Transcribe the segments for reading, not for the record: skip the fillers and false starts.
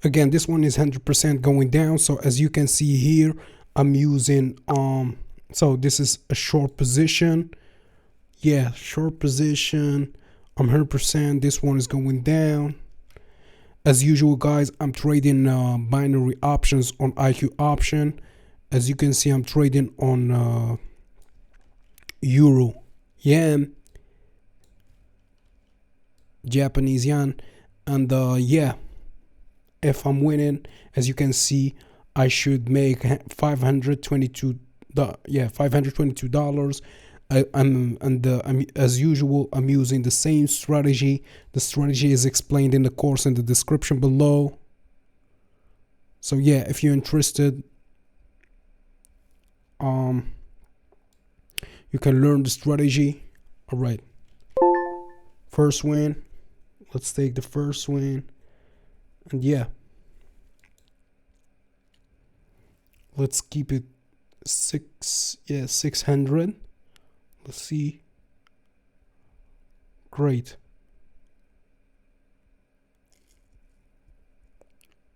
Again, this one is 100% going down. So as you can see here, I'm using so this is a short position. Yeah, short position. I'm 100%. This one is going down. As usual, guys, I'm trading binary options on iqoption. As you can see, I'm trading on euro, yen, Japanese yen, and yeah, if I'm winning, as you can see, I should make $522. Yeah, $522. I'm as usual, I'm using the same strategy. The strategy is explained in the course in the description below. So yeah, if you're interested, you can learn the strategy. All right, first win. Let's take the first win, and yeah, let's keep it 600. Let's see. Great.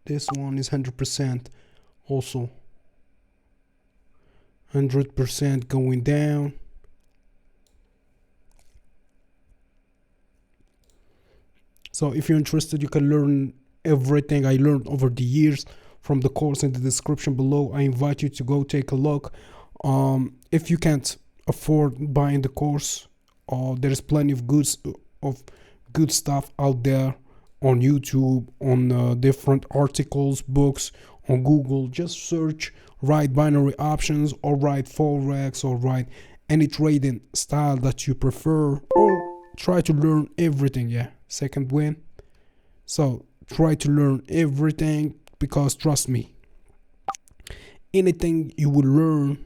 This one is 100% also. 100% going down. So if you're interested, you can learn everything I learned over the years from the course in the description below. I invite you to go take a look. If you can't afford buying the course, there's plenty of good stuff out there on YouTube, on different articles, books, on Google. Just search, write binary options, or write forex, or write any trading style that you prefer, or try to learn everything. Yeah, second win. So try to learn everything, because trust me, anything you will learn,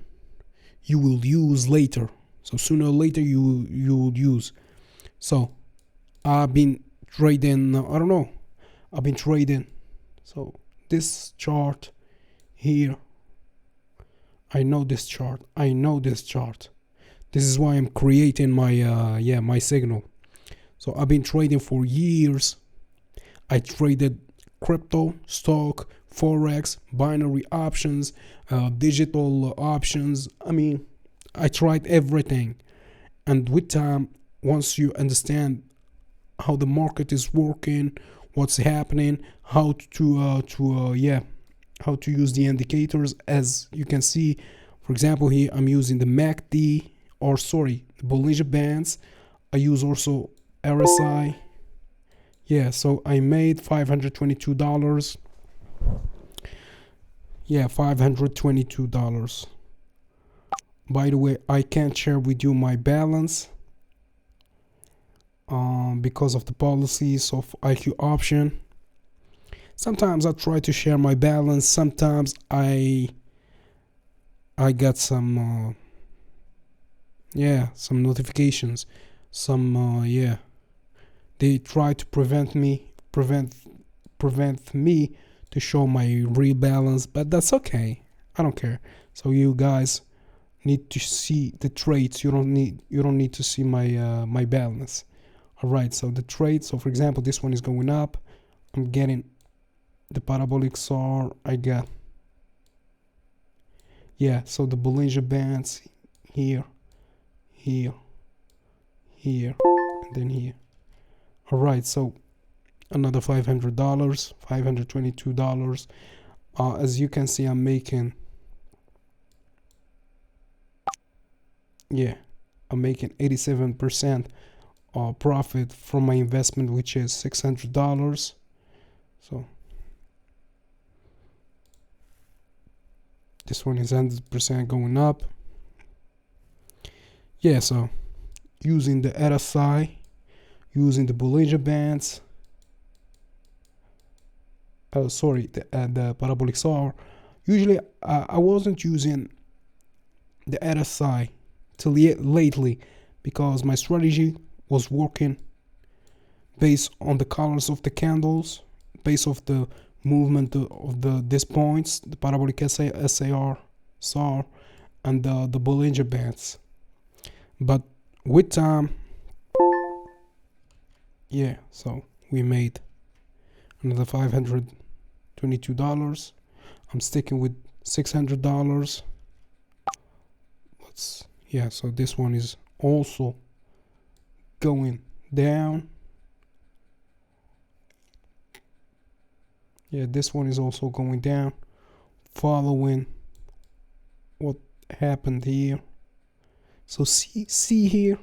you will use later. So sooner or later you will use. So I've been trading, I don't know, I've been trading. So this chart here, I know this chart. This is why I'm creating my my signal. So I've been trading for years. I traded crypto, stock, forex, binary options, digital options. I mean, I tried everything. And with time, once you understand how the market is working, what's happening, how to how to use the indicators, as you can see, for example, here I'm using the MACD, or sorry, the Bollinger Bands. I use also RSI. Yeah, so I made $522. Yeah, $522. By the way, I can't share with you my balance because of the policies of iqoption. Sometimes I try to share my balance. Sometimes I got some some notifications. Some they try to prevent me to show my real balance, but that's okay. I don't care. So you guys need to see the trades. You don't need to see my my balance. All right, so the trade, so for example, this one is going up. I'm getting the parabolic SAR. I got, yeah, so the Bollinger Bands here, here, here, and then here. All right, so another $500, $522. As you can see, I'm making, I'm making 87% profit from my investment, which is $600. So this one is 100% going up. Yeah, so using the RSI, using the Bollinger Bands, sorry, the parabolic SAR. Usually I wasn't using the RSI till lately, because my strategy was working based on the colors of the candles, based off the movement of these points, the parabolic SAR, SAR, and the Bollinger Bands. But with time, yeah, so we made another $522. $22. I'm sticking with $600. Yeah, so this one is also going down. Yeah, this one is also going down, following what happened here. So see here,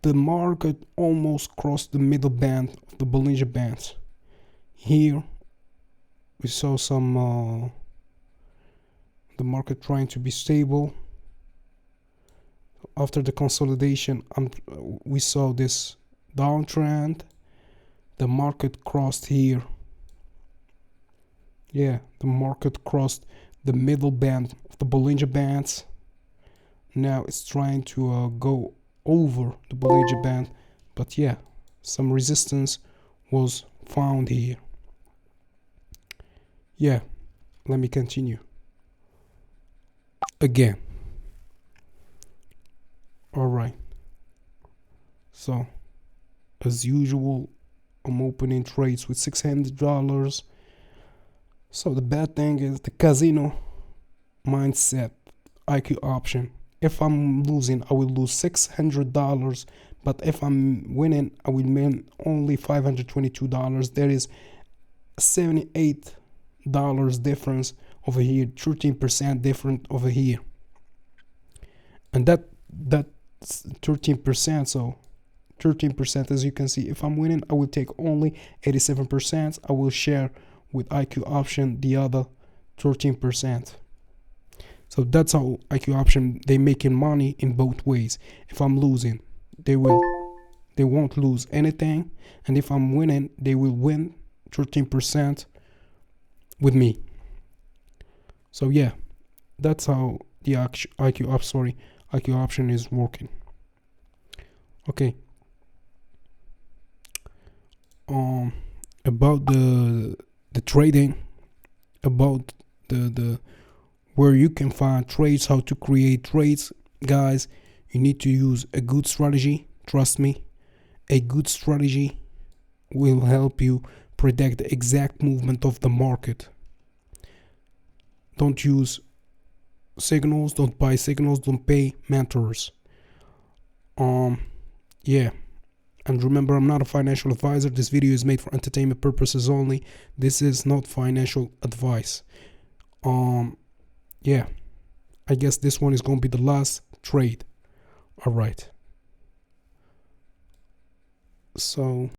the market almost crossed the middle band of the Bollinger Bands. Here we saw some the market trying to be stable. After the consolidation, we saw this downtrend. The market crossed here. Yeah, the market crossed the middle band of the Bollinger Bands. Now it's trying to go over the Bollinger Band, but yeah, some resistance was found here. Yeah, let me continue again. All right, so as usual, I'm opening trades with $600. So the bad thing is the casino mindset, IQ option. If I'm losing, I will lose $600, but if I'm winning, I will win only $522. There is $78 difference over here, 13% different over here, and that's 13%. So 13%, as you can see, if I'm winning, I will take only 87%. I will share with IQ option the other 13%. So that's how IQ option, they making money in both ways. If I'm losing, they won't lose anything, and if I'm winning, they will win 13% with me. So yeah, that's how the IQ option is working. Okay. About the trading, about the where you can find trades, how to create trades, guys, you need to use a good strategy. Trust me, a good strategy will help you predict the exact movement of the market. Don't use signals, don't buy signals, don't pay mentors. Yeah, and remember, I'm not a financial advisor. This video is made for entertainment purposes only. This is not financial advice. Yeah, I guess this one is going to be the last trade. All right. So